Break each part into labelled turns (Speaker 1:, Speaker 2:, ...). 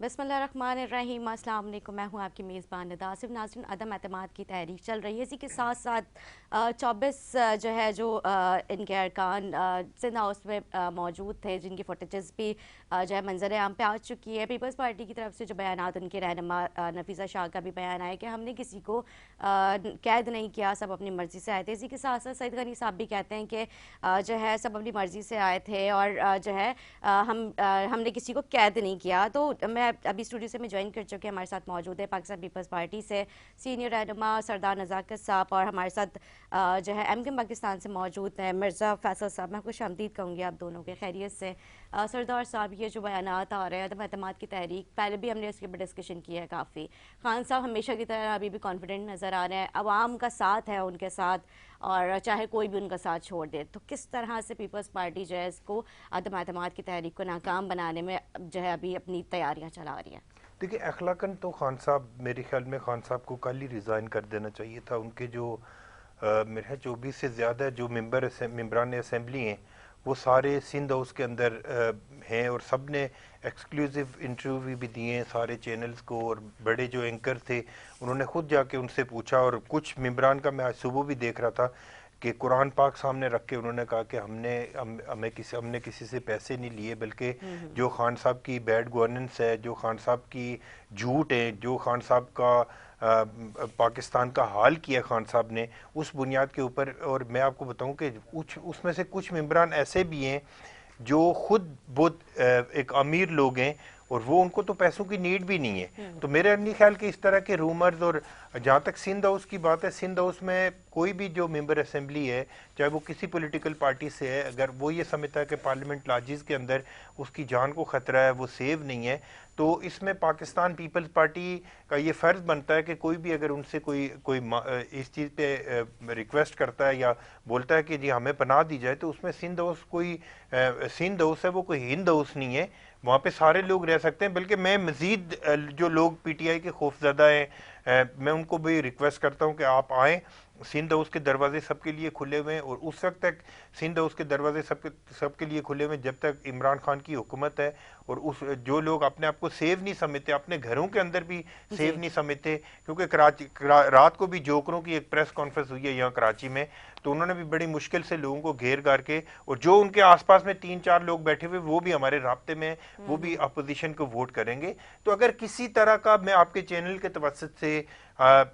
Speaker 1: بسم اللہ الرحمن الرحیم، السلام علیکم۔ میں ہوں آپ کی میزبان ندا۔ صرف ناظرین، عدم اعتماد کی تحریک چل رہی ہے، اسی کے ساتھ ساتھ 24 جو ہے جو ان کے ارکان سندھ ہاؤس میں موجود تھے، جن کی فوٹیجز بھی جو ہے منظر عام پہ آ چکی ہے۔ پیپلز پارٹی کی طرف سے جو بیانات ان کے رہنما نفیسہ شاہ کا بھی بیان آیا کہ ہم نے کسی کو قید نہیں کیا، سب اپنی مرضی سے آئے تھے۔ اسی کے ساتھ ساتھ سعید غنی صاحب بھی کہتے ہیں کہ جو ہے سب اپنی مرضی سے آئے تھے اور جو ہے ہم نے کسی کو قید نہیں کیا۔ تو میں ابھی اسٹوڈیو سے میں جوائن کر چکے، ہمارے ساتھ موجود ہے پاکستان پیپلز پارٹی سے سینئر رہنما سردار نزاکت صاحب، اور ہمارے ساتھ جو ہے ایم کیو پاکستان سے موجود ہیں مرزا فیصل صاحب۔ میں خوش آمدید کہوں گی آپ دونوں کے، خیریت سے؟ سردار صاحب، یہ جو بیانات آ رہے ہیں عدم اعتماد کی تحریک، پہلے بھی ہم نے اس کے اوپر ڈسکشن کیا ہے کافی، خان صاحب ہمیشہ کی طرح ابھی بھی کانفیڈنٹ نظر آ رہے ہیں، عوام کا ساتھ ہے ان کے ساتھ، اور چاہے کوئی بھی ان کا ساتھ چھوڑ دے، تو کس طرح سے پیپلز پارٹی جو ہے اس کو عدم اعتماد کی تحریک کو ناکام بنانے میں جو ہے ابھی اپنی تیاریاں چلا رہی ہیں؟
Speaker 2: دیکھیں، اخلاقاً تو خان صاحب، میرے خیال میں خان صاحب کو کل ہی ریزائن کر دینا چاہیے تھا۔ ان کے جو میرے خیال 24 سے زیادہ جو ممبران اسمبلی ہیں، وہ سارے سندھ ہاؤس کے اندر ہیں، اور سب نے ایکسکلوزیو انٹرویو بھی دیے ہیں سارے چینلز کو، اور بڑے جو اینکر تھے انہوں نے خود جا کے ان سے پوچھا، اور کچھ ممبران کا میں آج صبح بھی دیکھ رہا تھا کہ قرآن پاک سامنے رکھ کے انہوں نے کہا کہ ہم نے کسی سے پیسے نہیں لیے، بلکہ جو خان صاحب کی بیڈ گورننس ہے، جو خان صاحب کی جھوٹ ہے، جو خان صاحب کا پاکستان کا حال کیا خان صاحب نے، اس بنیاد کے اوپر۔ اور میں آپ کو بتاؤں کہ اس میں سے کچھ ممبران ایسے بھی ہیں جو خود بہت ایک امیر لوگ ہیں، اور وہ ان کو تو پیسوں کی نیڈ بھی نہیں ہے۔ تو میرا نہیں خیال کہ اس طرح کے رومرز، اور جہاں تک سندھ ہاؤس کی بات ہے، سندھ ہاؤس میں کوئی بھی جو ممبر اسمبلی ہے، چاہے وہ کسی پولیٹیکل پارٹی سے ہے، اگر وہ یہ سمجھتا ہے کہ پارلیمنٹ لاجز کے اندر اس کی جان کو خطرہ ہے، وہ سیو نہیں ہے، تو اس میں پاکستان پیپلز پارٹی کا یہ فرض بنتا ہے کہ کوئی بھی اگر ان سے کوئی اس چیز پہ ریکویسٹ کرتا ہے یا بولتا ہے کہ جی ہمیں پناہ دی جائے، تو اس میں سندھ ہاؤس ہے، وہ کوئی ہند ہاؤس نہیں ہے، وہاں پہ سارے لوگ رہ سکتے ہیں۔ بلکہ میں مزید جو لوگ پی ٹی آئی کے خوف زدہ ہیں، میں ان کو بھی ریکویسٹ کرتا ہوں کہ آپ آئیں، سندھ ہاؤس کے دروازے سب کے لیے کھلے ہوئے ہیں، اور اس وقت تک سندھ ہاؤس کے دروازے سب کے لیے کھلے ہوئے ہیں جب تک عمران خان کی حکومت ہے۔ اور جو لوگ اپنے آپ کو سیو نہیں سمجھتے، اپنے گھروں کے اندر بھی سیو
Speaker 1: جی
Speaker 2: نہیں سمجھتے، کیونکہ رات کو بھی جوکروں کی ایک پریس کانفرنس ہوئی ہے یہاں کراچی میں، تو انہوں نے بھی بڑی مشکل سے لوگوں کو گھیر گھار کے، اور جو ان کے آس پاس میں 3-4 لوگ بیٹھے ہوئے وہ بھی ہمارے رابطے میں، وہ بھی اپوزیشن کو ووٹ کریں گے۔ تو اگر کسی طرح کا، میں آپ کے چینل کے توسط سے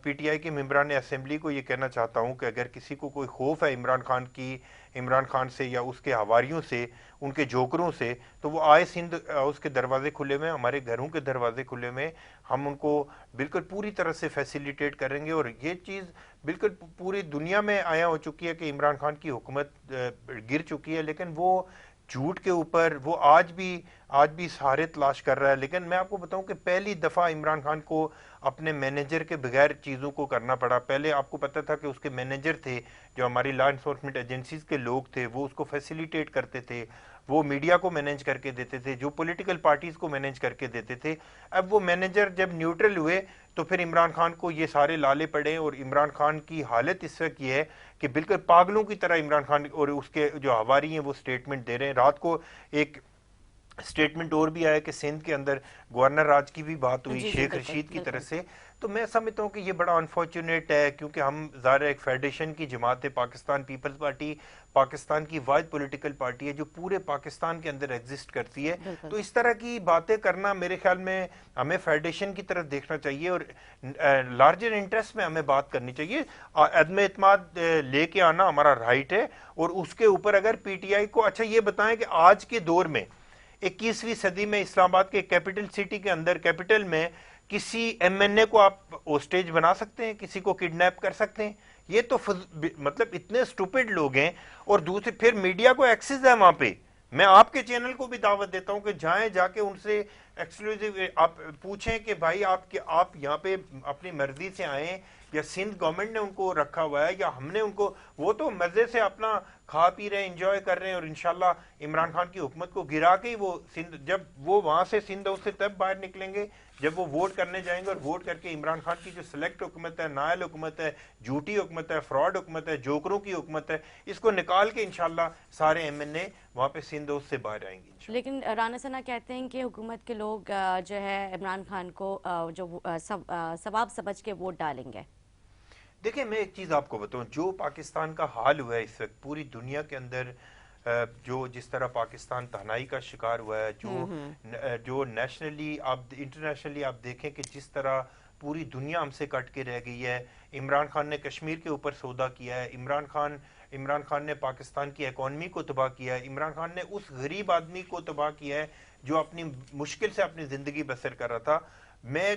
Speaker 2: پی ٹی آئی کے ممبران اسمبلی کو یہ کہنا چاہتا ہوں کہ اگر کسی کو کوئی خوف ہے عمران خان سے یا اس کے حواریوں سے، ان کے جوکروں سے، تو وہ آئے، سندھ ہاؤس کے دروازے کھلے ہوئے ہیں، ہمارے گھروں کے دروازے کھلے ہوئے ہیں، ہم ان کو بالکل پوری طرح سے فیسیلیٹیٹ کریں گے۔ اور یہ چیز بالکل پوری دنیا میں آیا ہو چکی ہے کہ عمران خان کی حکومت گر چکی ہے، لیکن وہ جھوٹ کے اوپر وہ آج بھی سہارے تلاش کر رہا ہے۔ لیکن میں آپ کو بتاؤں کہ پہلی دفعہ عمران خان کو اپنے مینیجر کے بغیر چیزوں کو کرنا پڑا۔ پہلے آپ کو پتا تھا کہ اس کے مینیجر تھے، جو ہماری لا انفورسمنٹ ایجنسیز کے لوگ تھے، وہ اس کو فیسیلیٹیٹ کرتے تھے، وہ میڈیا کو مینیج کر کے دیتے تھے، جو پولیٹیکل پارٹیز کو مینیج کر کے دیتے تھے۔ اب وہ مینیجر جب نیوٹرل ہوئے تو پھر عمران خان کو یہ سارے لالے پڑے، اور عمران خان کی حالت اس وقت یہ ہے کہ بالکل پاگلوں کی طرح عمران خان اور اس کے جو حواری ہیں وہ سٹیٹمنٹ دے رہے ہیں۔ رات کو ایک سٹیٹمنٹ اور بھی آیا کہ سندھ کے اندر گورنر راج کی بھی بات ہوئی
Speaker 1: جی جی،
Speaker 2: شیخ
Speaker 1: بالکل
Speaker 2: رشید کی
Speaker 1: بالکل۔
Speaker 2: طرف سے۔ تو میں سمجھتا ہوں کہ یہ بڑا انفارچونیٹ ہے، کیونکہ ہم ظاہر ایک فیڈریشن کی جماعت ہے، پاکستان پیپلز پارٹی پاکستان کی واحد پولیٹیکل پارٹی ہے جو پورے پاکستان کے اندر ایگزسٹ کرتی ہے۔
Speaker 1: بالکل
Speaker 2: تو اس طرح کی باتیں کرنا میرے خیال میں ہمیں فیڈریشن کی طرف دیکھنا چاہیے، اور لارجر انٹرسٹ میں ہمیں بات کرنی چاہیے۔ عدم اعتماد لے کے آنا ہمارا رائٹ ہے، اور اس کے اوپر اگر پی ٹی آئی کو، اچھا یہ بتائیں کہ آج کے دور میں 21ویں صدی میں اسلام آباد کے کیپٹل سٹی کے اندر، کیپٹل میں کسی ایم این اے کو آپ ہوسٹیج بنا سکتے ہیں؟ کسی کو کڈنیپ کر سکتے ہیں؟ یہ تو مطلب اتنے سٹوپڈ لوگ ہیں، اور دوسرے پھر میڈیا کو ایکسس ہے وہاں پہ۔ میں آپ کے چینل کو بھی دعوت دیتا ہوں کہ جائیں، جا کے ان سے ایکسکلوزیو آپ پوچھیں کہ بھائی آپ یہاں پہ اپنی مرضی سے آئیں، یا سندھ گورنمنٹ نے ان کو رکھا ہوا ہے، یا ہم نے ان کو، وہ تو مزے سے اپنا کھا پی رہے ہیں، انجوائے کر رہے ہیں، اور انشاءاللہ عمران خان کی حکومت کو گرا کے ہی وہ جب وہ وہاں سے سندھ ہاؤس سے تب باہر نکلیں گے جب وہ ووٹ کرنے جائیں گے، اور ووٹ کر کے عمران خان کی جو سلیکٹ حکومت ہے، نائل حکومت ہے، جھوٹی حکومت ہے، فراڈ حکومت ہے، جوکروں کی حکومت ہے، اس کو نکال کے انشاءاللہ سارے ایم این اے وہاں پہ سندھ ہاؤس سے باہر آئیں گے انشاءاللہ۔
Speaker 1: لیکن رانا ثنا کہتے ہیں کہ حکومت کے لوگ جو ہے عمران خان کو جو ثواب سمجھ کے ووٹ ڈالیں گے؟
Speaker 2: دیکھیں میں ایک چیز آپ کو بتاؤں، جو پاکستان کا حال ہوا ہے اس وقت پوری دنیا کے اندر، جو جس طرح پاکستان تنہائی کا شکار ہوا ہے، جو نیشنلی آپ انٹرنیشنلی آپ دیکھیں کہ جس طرح پوری دنیا ہم سے کٹ کے رہ گئی ہے. عمران خان نے کشمیر کے اوپر سودا کیا ہے، عمران خان نے پاکستان کی اکانومی کو تباہ کیا ہے، عمران خان نے اس غریب آدمی کو تباہ کیا ہے جو اپنی مشکل سے اپنی زندگی بسر کر رہا تھا. میں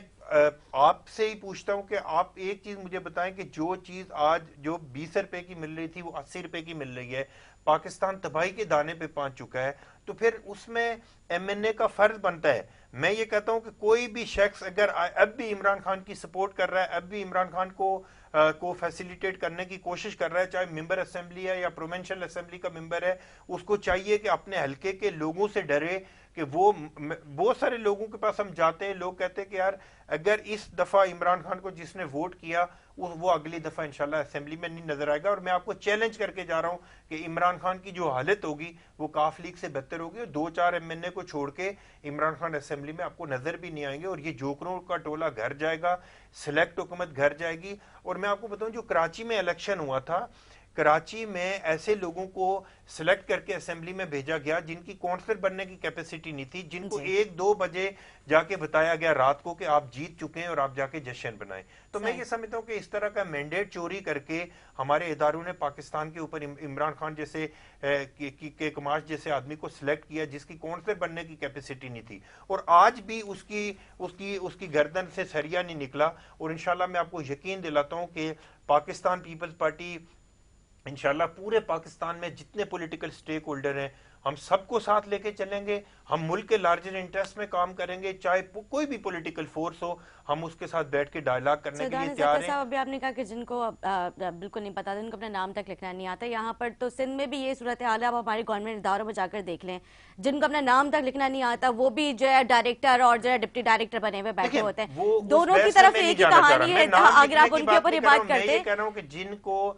Speaker 2: آپ سے ہی پوچھتا ہوں کہ آپ ایک چیز مجھے بتائیں کہ جو چیز آج جو 20 روپے کی مل رہی تھی وہ 80 روپے کی مل رہی ہے، پاکستان تباہی کے دانے پہ پہنچ چکا ہے، تو پھر اس میں ایم این اے کا فرض بنتا ہے. میں یہ کہتا ہوں کہ کوئی بھی شخص اگر اب بھی عمران خان کی سپورٹ کر رہا ہے، اب بھی عمران خان کو فیسیلیٹیٹ کرنے کی کوشش کر رہا ہے، چاہے ممبر اسمبلی ہے یا پروونشل اسمبلی کا ممبر ہے، اس کو چاہیے کہ اپنے حلقے کے لوگوں سے ڈرے. کہ وہ بہت سارے لوگوں کے پاس ہم جاتے ہیں، لوگ کہتے ہیں کہ یار اگر اس دفعہ عمران خان کو جس نے ووٹ کیا وہ اگلی دفعہ انشاءاللہ اسمبلی میں نہیں نظر آئے گا. اور میں آپ کو چیلنج کر کے جا رہا ہوں کہ عمران خان کی جو حالت ہوگی وہ کاف لیگ سے بہتر ہوگی، اور 2-4 ایم این اے کو چھوڑ کے عمران خان اسمبلی میں آپ کو نظر بھی نہیں آئیں گے، اور یہ جوکروں کا ٹولہ گھر جائے گا، سلیکٹ حکومت گھر جائے گی. اور میں آپ کو بتاؤں جو کراچی میں الیکشن ہوا تھا، کراچی میں ایسے لوگوں کو سلیکٹ کر کے اسمبلی میں بھیجا گیا جن کی کونسلر بننے کی کیپیسٹی نہیں تھی، جن کو 1-2 بجے جا کے بتایا گیا رات کو کہ آپ جیت چکے ہیں اور آپ جا کے جشن بنائیں. تو میں یہ سمجھتا ہوں کہ اس طرح کا مینڈیٹ چوری کر کے ہمارے اداروں نے پاکستان کے اوپر عمران خان جیسے کماش جیسے آدمی کو سلیکٹ کیا جس کی کونسلر بننے کی کیپیسٹی نہیں تھی، اور آج بھی اس کی گردن سے سریا نہیں نکلا. اور انشاءاللہ میں آپ کو یقین دلاتا ہوں کہ پاکستان پیپلز پارٹی انشاءاللہ پورے پاکستان میں جتنے پولیٹیکل سٹیک ہولڈر ہیں ہم سب کو ساتھ لے کے چلیں گے. ہم ملک کے لارجر انٹرسٹ میں کام کریں گے، چاہے کوئی بھی پولیٹیکل فورس ہو، ہم اس کے ساتھ بیٹھ کے ڈائلاگ کرنے کے لیے تیار ہیں.
Speaker 1: ابھی آپ نے کہا کہ جن کو بالکل نہیں پتا، جن کو اپنا نام تک لکھنا نہیں آتا، یہاں پر تو سندھ میں بھی یہ صورتحال ہے. آپ ہمارے گورنمنٹ اداروں میں جا کر دیکھ لیں، جن کو اپنا نام تک لکھنا نہیں آتا وہ بھی جو ہے ڈائریکٹر اور جو ہے ڈپٹی ڈائریکٹر بنے ہوئے بیٹھے ہوتے ہیں. دونوں کی طرف ایک ہی کہانی ہے اگر آپ ان کے اوپر یہ بات کرتے.
Speaker 2: میں یہ کہہ رہا ہوں کہ جن کو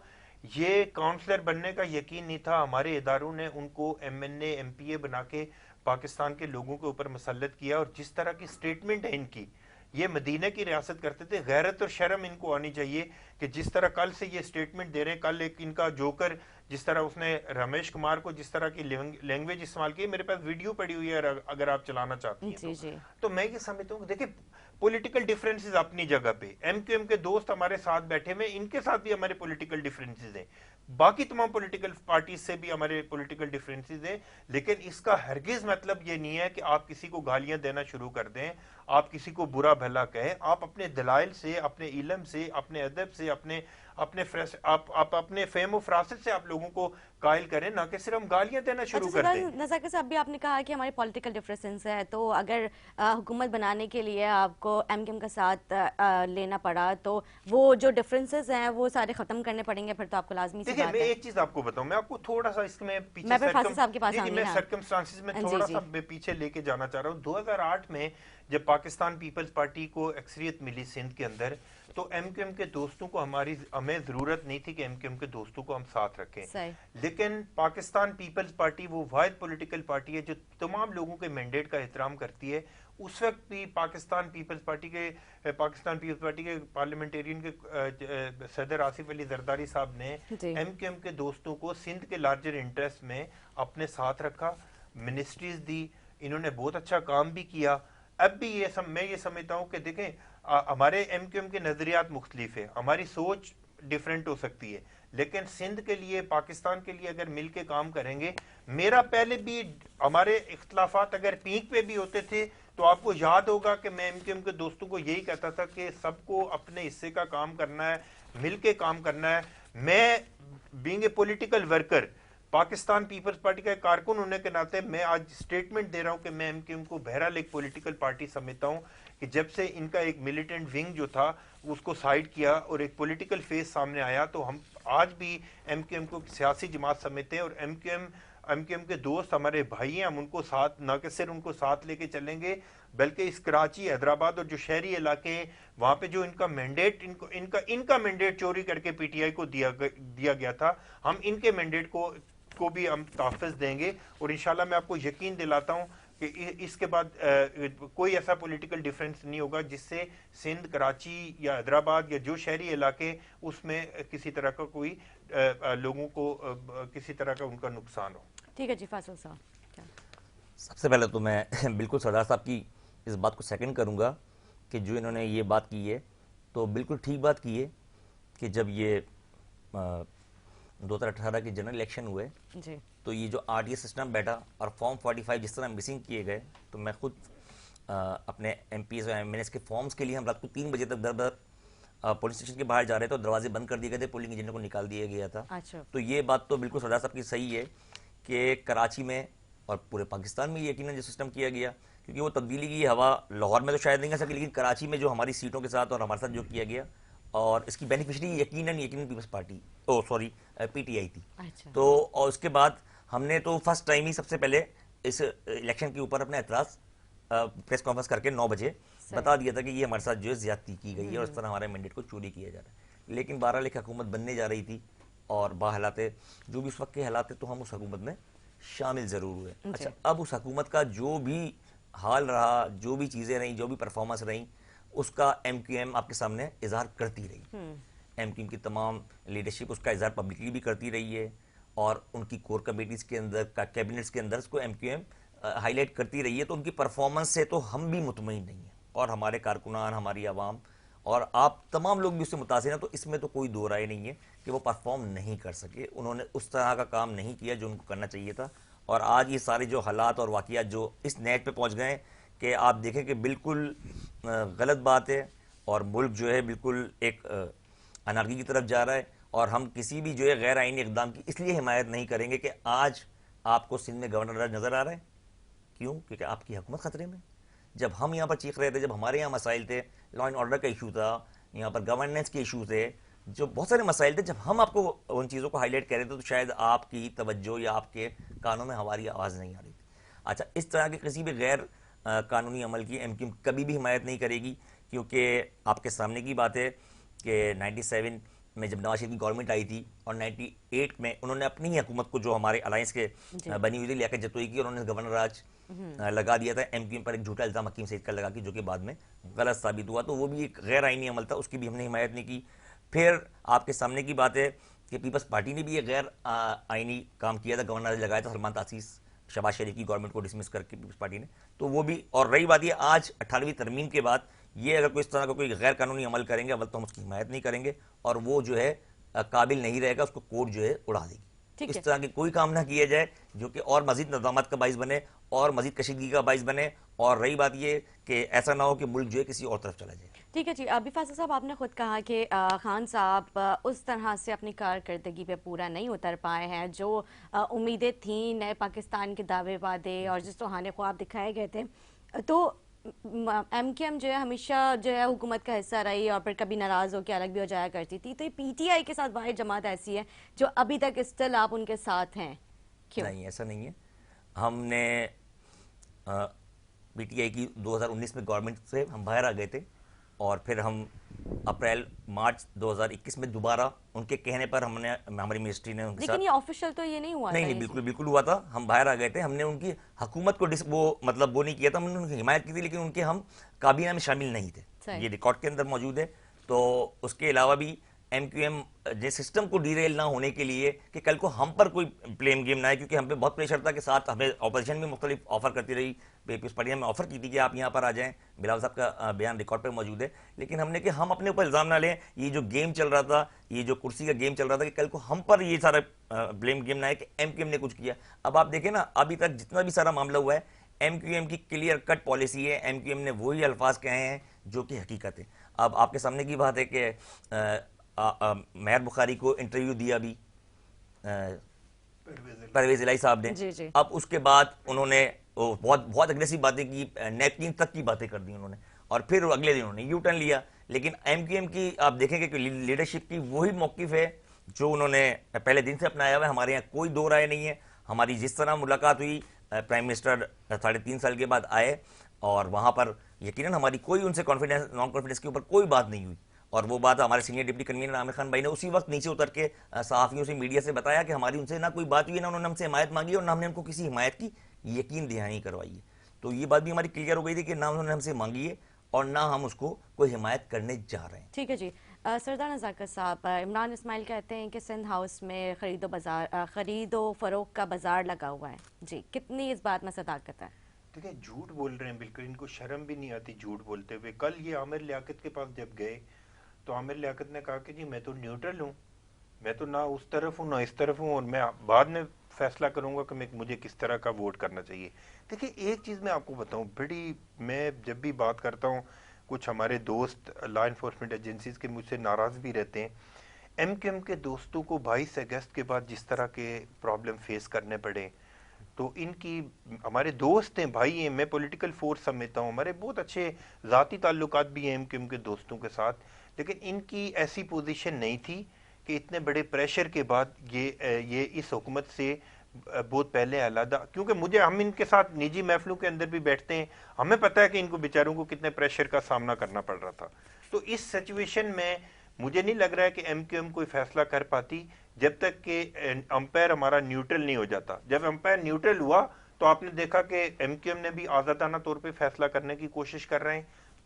Speaker 2: یہ کاؤنسلر بننے کا یقین نہیں تھا، ہمارے اداروں نے ان کو M N A M P A بنا کے پاکستان کے لوگوں کے اوپر مسلط کیا. اور جس طرح کی سٹیٹمنٹ ہے ان کی، یہ مدینہ کی ریاست کرتے تھے، غیرت اور شرم ان کو آنی چاہیے کہ جس طرح کل سے یہ سٹیٹمنٹ دے رہے ہیں. کل ایک ان کا جوکر جس طرح اس نے رمیش کمار کو جس طرح کی لینگویج استعمال کی، میرے پاس ویڈیو پڑی ہوئی ہے اگر آپ چلانا چاہتی ہیں تو میں یہ سمجھتا ہوں کہ دیکھیں پولیٹیکل ڈیفرنسز اپنی جگہ پہ، ایم کیو ایم کے دوست ہمارے ساتھ بیٹھے ہوئے، ان کے ساتھ بھی ہمارے پولیٹیکل ڈیفرنسز ہیں، باقی تمام پولیٹیکل پارٹیز سے بھی ہمارے پولیٹیکل ڈیفرنسز ہیں. لیکن اس کا ہرگز مطلب یہ نہیں ہے کہ آپ کسی کو گالیاں دینا شروع کر دیں، آپ کسی کو برا بھلا کہیں. آپ اپنے دلائل سے، اپنے علم سے، اپنے ادب سے، آپ اپنے فہم و فراست سے آپ لوگوں کو قائل کریں، نہ کہ صرف ہم گالیاں دینا شروع کر دیں.
Speaker 1: نزاکت صاحب بھی آپ نے کہا کہ ہمارے پولیٹیکل ڈفرینس ہے، تو اگر حکومت بنانے کے لیے آپ کو ایم کیو ایم کا ساتھ لینا پڑا تو وہ جو ڈفرینسز ہیں وہ سارے ختم کرنے پڑیں گے، پھر تو آپ کو لازمی سی بات ہے.
Speaker 2: دیکھیں میں ایک چیز آپ کو بتاؤں، میں آپ کو تھوڑا سا اس میں پیچھے سرکمسٹانسز میں تھوڑا سا پیچھے لے کے جانا چاہ رہا ہوں. 2008 میں جب پاکستان پیپلز پارٹی کو اکثریت ملی سندھ کے اندر، تو ایم کیو ایم کے دوستوں کو ہمیں ضرورت نہیں تھی کہ ایم کیو ایم کے دوستوں کو ہم ساتھ رکھیں. لیکن پاکستان پیپلز پارٹی وہ واحد پولیٹیکل پارٹی ہے جو تمام لوگوں کے مینڈیٹ کا احترام کرتی ہے. اس وقت بھی پاکستان پیپلز پارٹی کے پارلیمنٹیرین کے صدر آصف علی زرداری صاحب نے ایم کیو ایم کے دوستوں کو سندھ کے لارجر انٹرسٹ میں اپنے ساتھ رکھا، منسٹریز دی، انہوں نے بہت اچھا کام بھی کیا. اب بھی میں یہ سمجھتا ہوں کہ دیکھیں ہمارے ایم کیو ایم کے نظریات مختلف ہیں، ہماری سوچ ڈیفرنٹ ہو سکتی ہے، لیکن سندھ کے لیے، پاکستان کے لیے اگر مل کے کام کریں گے. میرا پہلے بھی ہمارے اختلافات اگر پیک پہ بھی ہوتے تھے تو آپ کو یاد ہوگا کہ میں ایم کیو ایم کے دوستوں کو یہی کہتا تھا کہ سب کو اپنے حصے کا کام کرنا ہے، مل کے کام کرنا ہے. میں being a political worker, Pakistan Peoples Party کا کارکن ہونے کے ناطے میں آج سٹیٹمنٹ دے رہا ہوں کہ میں ایم کیو ایم کو بہرحال ایک پولیٹیکل پارٹی سمجھتا ہوں کہ جب سے ان کا ایک ملیٹنٹ ونگ جو تھا اس کو سائیڈ کیا اور ایک پولیٹیکل فیس سامنے آیا، تو ہم آج بھی ایم کیو ایم کو سیاسی جماعت سمجھتے ہیں. اور ایم کیو ایم کے دوست ہمارے بھائی ہیں، ہم ان کو ساتھ نہ کہ صرف ان کو ساتھ لے کے چلیں گے، بلکہ اس کراچی، حیدرآباد اور جو شہری علاقے ہیں وہاں پہ جو ان کا مینڈیٹ چوری کر کے پی ٹی آئی کو دیا گیا تھا، ہم ان کے مینڈیٹ کو بھی ہم تحفظ دیں گے. اور انشاءاللہ میں آپ کو یقین دلاتا ہوں کہ اس کے بعد کوئی ایسا پولیٹیکل ڈیفرنس نہیں ہوگا جس سے سندھ، کراچی یا حیدرآباد یا جو شہری علاقے اس میں کسی طرح کا کوئی لوگوں کو کسی طرح کا ان کا نقصان ہو.
Speaker 1: ٹھیک ہے جی فیصل صاحب.
Speaker 3: سب سے پہلے تو میں بالکل سردار صاحب کی اس بات کو سیکنڈ کروں گا کہ جو انہوں نے یہ بات کی ہے تو بالکل ٹھیک بات کی ہے کہ جب یہ 2018 کے جنرل الیکشن ہوئے
Speaker 1: جی
Speaker 3: تو یہ جو آر ٹی اے سسٹم بیٹھا اور فارم 45 جس طرح مسنگ کیے گئے تو میں خود اپنے ایم پیز اور ایم این ایس کے فارمز کے لیے ہم رات کو 3 بجے تک در در پولیس اسٹیشن کے باہر جا رہے تھے اور دروازے بند کر دیے گئے تھے، پولنگ ایجنٹ کو نکال دیا گیا تھا.
Speaker 1: اچھا
Speaker 3: تو یہ بات تو بالکل سردار صاحب کی صحیح ہے کہ کراچی میں اور پورے پاکستان میں یقیناً جو سسٹم کیا گیا، کیونکہ وہ تبدیلی کی ہوا لاہور میں تو شاید نہیں آ سکی، لیکن کراچی میں جو ہماری سیٹوں کے ساتھ اور ہمارے ساتھ جو کیا گیا، اور اس کی بینیفیشری یقیناً پیپلز پارٹی پی ٹی آئی تھی.
Speaker 1: اچھا
Speaker 3: تو اور اس کے بعد ہم نے تو فرسٹ ٹائم ہی سب سے پہلے اس الیکشن کے اوپر اپنا اعتراض پریس کانفرنس کر کے 9 بجے بتا دیا تھا کہ یہ ہمارے ساتھ جو ہے زیادتی کی گئی ہے اور اس طرح ہمارے مینڈیٹ کو چوری کیا جا رہا ہے. لیکن بہرحال ایک حکومت بننے جا رہی تھی اور باحالات جو بھی اس وقت کے حالات تھے تو ہم اس حکومت میں شامل ضرور ہوئے. اچھا اب اس حکومت کا جو بھی حال رہا، جو بھی چیزیں رہیں، جو بھی پرفارمنس رہیں، اس کا ایم کیو ایم آپ کے سامنے اظہار کرتی رہی. ایم کیو ایم کی تمام لیڈرشپ اس کا اظہار پبلکلی بھی کرتی رہی ہے اور ان کی کور کمیٹیز کے اندر، کیبنٹس کے اندر اس کو ایم کیو ایم ہائی لائٹ کرتی رہی ہے. تو ان کی پرفارمنس سے تو ہم بھی مطمئن نہیں ہیں اور ہمارے کارکنان، ہماری عوام اور آپ تمام لوگ بھی اس سے متاثر ہیں. تو اس میں تو کوئی دو رائے نہیں ہے کہ وہ پرفارم نہیں کر سکے، انہوں نے اس طرح کا کام نہیں کیا جو ان کو کرنا چاہیے تھا. اور آج یہ سارے جو حالات اور واقعات جو اس نیٹ پہ پہنچ گئے ہیں کہ آپ دیکھیں کہ بالکل غلط بات ہے اور ملک جو ہے بالکل ایک انارکی کی طرف جا رہا ہے. اور ہم کسی بھی جو ہے غیر آئینی اقدام کی اس لیے حمایت نہیں کریں گے کہ آج آپ کو سندھ میں گورنر راج نظر آ رہا ہے. کیوں؟ کیونکہ آپ کی حکومت خطرے میں. جب ہم یہاں پر چیخ رہے تھے، جب ہمارے یہاں مسائل تھے، لا اینڈ آرڈر کا ایشو تھا، یہاں پر گورننس کے ایشو تھے، جو بہت سارے مسائل تھے، جب ہم آپ کو ان چیزوں کو ہائی لائٹ کر رہے تھے تو شاید آپ کی توجہ یا آپ کے کانوں میں ہماری آواز نہیں آ رہی تھی. اچھا اس طرح کے کسی بھی غیر قانونی عمل کی ایم کیو ایم کبھی بھی حمایت نہیں کرے گی، کیونکہ آپ کے سامنے کی بات ہے کہ 97 میں جب نواز شریف کی گورنمنٹ آئی تھی اور 98 میں انہوں نے اپنی ہی حکومت کو جو ہمارے الائنس کے بنی ہوئی تھی لیاقت جتوئی کی، اور انہوں نے گورنر راج لگا دیا تھا ایم کیو ایم پر ایک جھوٹا الزام حکیم سعید کا لگا کے، جو کہ بعد میں غلط ثابت ہوا. تو وہ بھی ایک غیر آئینی عمل تھا، اس کی بھی ہم نے حمایت نہیں کی. پھر آپ کے سامنے کی بات ہے کہ پیپلز پارٹی نے بھی ایک غیر آئینی کام کیا تھا، گورنر راج لگایا تھا سلمان تاسیس شہباز شریف کی گورنمنٹ کو ڈسمس کر کے پیپلز پارٹی نے. تو وہ بھی، اور رہی بات یہ آج 18ویں ترمیم کے بعد یہ اگر کوئی اس طرح کا کوئی غیر قانونی عمل کریں گے، اول تو ہم اس کی حمایت نہیں کریں گے اور وہ جو ہے قابل نہیں رہے گا، اس کو کورٹ جو ہے اڑا دے گی. اس طرح کی کوئی کام نہ کیا جائے جو کہ اور مزید نظامات کا باعث بنے اور مزید کشیدگی کا باعث بنے. اور رہی بات یہ کہ ایسا نہ ہو کہ ملک جو ہے کسی اور طرف چلا جائے.
Speaker 1: ٹھیک ہے جی. ابھی فیصل صاحب آپ نے خود کہا کہ خان صاحب اس طرح سے اپنی کارکردگی پہ پورا نہیں اتر پائے ہیں جو امیدیں تھیں، نئے پاکستان کے دعوے وعدے اور جس روحانی خواب دکھائے گئے تھے. تو ایم کیو ایم جو ہے ہمیشہ جو ہے حکومت کا حصہ رہی اور پھر کبھی ناراض ہو کے الگ بھی ہو جایا کرتی تھی. تو یہ پی ٹی آئی کے ساتھ واحد جماعت ایسی ہے جو ابھی تک اسٹل آپ ان کے ساتھ ہیں. کیوں؟
Speaker 3: نہیں ایسا نہیں ہے. ہم نے پی ٹی آئی کی 2019 میں گورنمنٹ سے ہم باہر آ گئے تھے اور پھر ہم اپریل مارچ 2021 میں دوبارہ ان کے کہنے پر ہم نے، ہماری منسٹری نے ان کے ساتھ،
Speaker 1: لیکن یہ آفیشیل تو یہ نہیں ہوا.
Speaker 3: نہیں بالکل بالکل ہوا تھا. ہم باہر آ گئے تھے، ہم نے ان کی حکومت کو وہ نہیں کیا تھا، ہم نے ان کی حمایت کی تھی لیکن ان کے ہم کابینہ میں شامل نہیں تھے. یہ ریکارڈ کے اندر موجود ہے. تو اس کے علاوہ بھی ایم کیو ایم سسٹم کو ڈیریل نہ ہونے کے لیے کہ کل کو ہم پر کوئی بلیم گیم نہ ہے، کیونکہ ہم پہ بہت پریشر تھا کہ ساتھ ہمیں اپوزیشن بھی مختلف آفر کرتی رہی. پیپلز پارٹی نے آفر کی تھی کہ آپ یہاں پر آ جائیں، بلاول صاحب کا بیان ریکارڈ پہ موجود ہے. لیکن ہم نے کہ ہم اپنے اوپر الزام نہ لیں. یہ جو گیم چل رہا تھا، یہ جو کرسی کا گیم چل رہا تھا، کہ کل کو ہم پر یہ سارا بلیم گیم نہ ہے کہ ایم کیو ایم نے کچھ کیا. اب آپ دیکھیں نا، ابھی تک جتنا بھی سارا معاملہ ہوا ہے، ایم کیو ایم کی کلیئر کٹ پالیسی ہے. ایم کیو ایم نے وہی الفاظ کہے ہیں جو کہ حقیقت ہے. اب آپ کے سامنے کی بات ہے کہ مہر بخاری کو انٹرویو دیا بھی پرویز الہی صاحب نے. اب اس کے بعد انہوں نے بہت اگریسو باتیں کی، نیپکن تک کی باتیں کر دی انہوں نے، اور پھر اگلے دن انہوں نے یو ٹرن لیا. لیکن ایم کیو ایم کی آپ دیکھیں کہ لیڈرشپ کی وہی موقف ہے جو انہوں نے پہلے دن سے اپنایا ہوا ہے. ہمارے یہاں کوئی دو رائے نہیں ہے. ہماری جس طرح ملاقات ہوئی، پرائم منسٹر 3.5 سال کے بعد آئے اور وہاں پر یقیناً ہماری کوئی ان سے کانفیڈنس نان کانفیڈنس کے اوپر کوئی بات نہیں ہوئی. اور وہ بات ہمارے senior deputy convener Aamir Khan بھائی نے اسی وقت نیچے اتر کے صحافیوں سے، میڈیا سے بتایا کہ ہماری ان سے نہ کوئی بات ہوئی، نہ انہوں نے ہم سے حمایت مانگی اور نہ ہم نے ان کو کسی حمایت کی یقین دہانی کروائی ہے. تو یہ بات بھی ہماری کلیئر ہو گئی تھی کہ نہ انہوں نے ہم سے مانگی ہے اور نہ ہم اس کو کوئی حمایت کرنے جا رہے ہیں.
Speaker 1: ٹھیک ہے جی. سردار نزاکت صاحب، عمران اسماعیل کہتے ہیں کہ سندھ ہاؤس میں خرید و فروخت کا بازار لگا ہوا ہے. جی، کتنی اس بات میں صداقت ہے؟
Speaker 2: دیکھیں جھوٹ بول رہے ہیں بالکل، ان کو شرم بھی نہیں آتی جھوٹ بولتے ہوئے. کل یہ عامر لیاقت کے پاس جب گئے تو عامر لیاقت نے کہا کہ جی میں تو نیوٹرل ہوں، میں تو نہ اس طرف ہوں نہ اس طرف ہوں، اور میں بعد میں فیصلہ کروں گا کہ مجھے کس طرح کا ووٹ کرنا چاہیے. دیکھیں ایک چیز میں آپ کو بتاؤں، میں جب بھی بات کرتا ہوں، کچھ ہمارے دوست لا انفورسمنٹ ایجنسیز کے مجھ سے ناراض بھی رہتے ہیں. ایم کیو ایم کے دوستوں کو 22 اگست کے بعد جس طرح کے پرابلم فیس کرنے پڑے، تو ان کی ہمارے دوست ہیں، بھائی ہیں، میں پولیٹیکل فورس سمجھتا ہوں، ہمارے بہت اچھے ذاتی تعلقات بھی ہیں ایم کیو ایم کے دوستوں کے ساتھ، لیکن ان کی ایسی پوزیشن نہیں تھی کہ اتنے بڑے پریشر کے بعد یہ اس حکومت سے بہت پہلے علیحدہ، کیونکہ ہم ان کے ساتھ نجی محفلوں کے اندر بھی بیٹھتے ہیں، ہمیں پتہ ہے کہ ان کو بیچاروں کو کتنے پریشر کا سامنا کرنا پڑ رہا تھا. تو اس سچویشن میں مجھے نہیں لگ رہا ہے کہ ایم کیو ایم کوئی فیصلہ کر پاتی جب تک کہ امپائر ہمارا نیوٹرل نہیں ہو جاتا. جب امپائر نیوٹرل ہوا تو آپ نے دیکھا کہ ایم کیو ایم نے بھی آزادانہ طور پہ فیصلہ کرنے کی کوشش کر رہے ہیں،